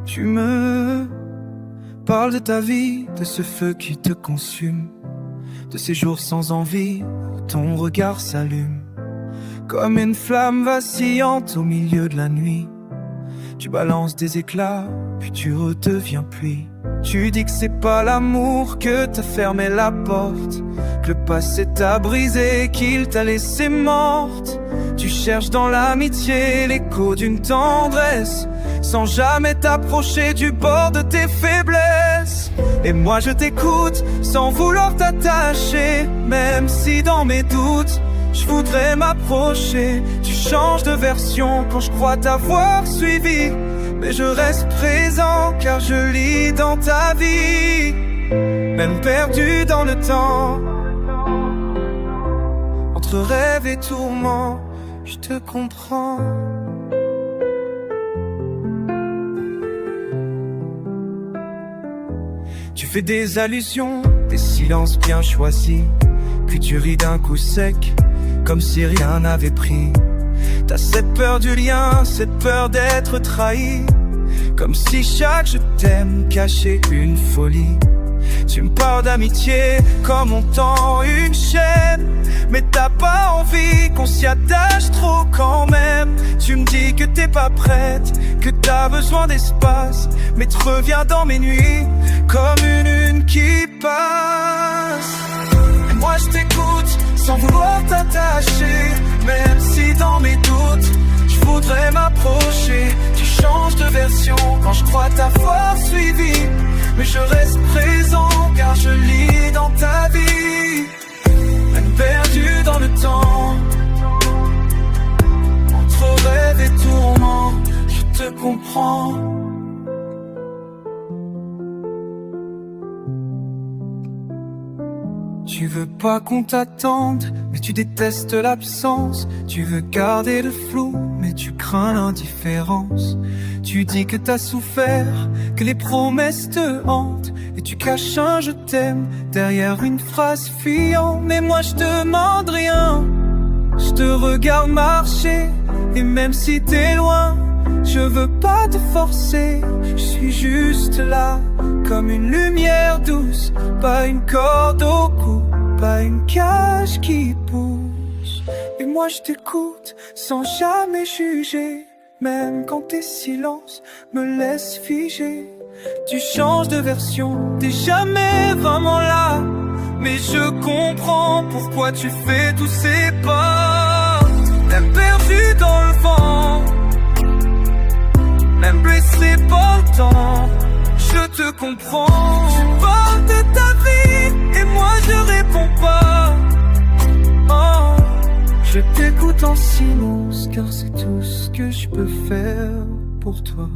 Tu me parles de ta vie, de ce feu qui te consume, de ces jours sans envie où ton regard s'allume comme une flamme vacillante au milieu de la nuit. Tu balances des éclats, puis tu redeviens pluie. Tu dis que c'est pas l'amour, que t'as fermé la porte, que le passé t'a brisé, qu'il t'a laissé morte. Tu cherches dans l'amitié l'écho d'une tendresse, sans jamais t'approcher du bord de tes faiblesses. Et moi je t'écoute, sans vouloir t'attacher, même si dans mes doutes je voudrais m'approcher. Tu changes de version quand je crois t'avoir suivi, mais je reste présent car je lis dans ta vie. Même perdu dans le temps, entre rêve et tourment, je te comprends. Tu fais des allusions, des silences bien choisis, puis tu ris d'un coup sec, comme si rien n'avait pris. T'as cette peur du lien, cette peur d'être trahi, comme si chaque je t'aime cachait une folie. Tu me parles d'amitié comme on tend une chaîne, mais t'as pas envie qu'on s'y attache trop quand même. Tu me dis que t'es pas prête, que t'as besoin d'espace, mais tu reviens dans mes nuits comme une lune qui passe. Et moi je t'écoute sans vouloir t'attacher, même si dans mes doutes je voudrais m'approcher. Tu changes de version quand je crois t'avoir suivi, mais je reste présent car je lis dans ta vie. Même perdu dans le temps, entre rêve et tourment, je te comprends. Tu veux pas qu'on t'attende, mais tu détestes l'absence. Tu veux garder le flou, mais tu crains l'indifférence. Tu dis que t'as souffert, que les promesses te hantent, et tu caches un je t'aime derrière une phrase fuyante. Mais moi je demande rien, je te regarde marcher, et même si t'es loin, je veux pas te forcer. Je suis juste là, comme une lumière douce, pas une corde au cou, pas une cage qui pousse. Et moi je t'écoute sans jamais juger, même quand tes silences me laissent figer. Tu changes de version, t'es jamais vraiment là, mais je comprends pourquoi tu fais tous ces pas. Même perdu dans le vent, même blessé par le temps, je te comprends. Tu parles de ta vie et moi je réponds pas. Oh, je t'écoute en silence car c'est tout ce que je peux faire pour toi.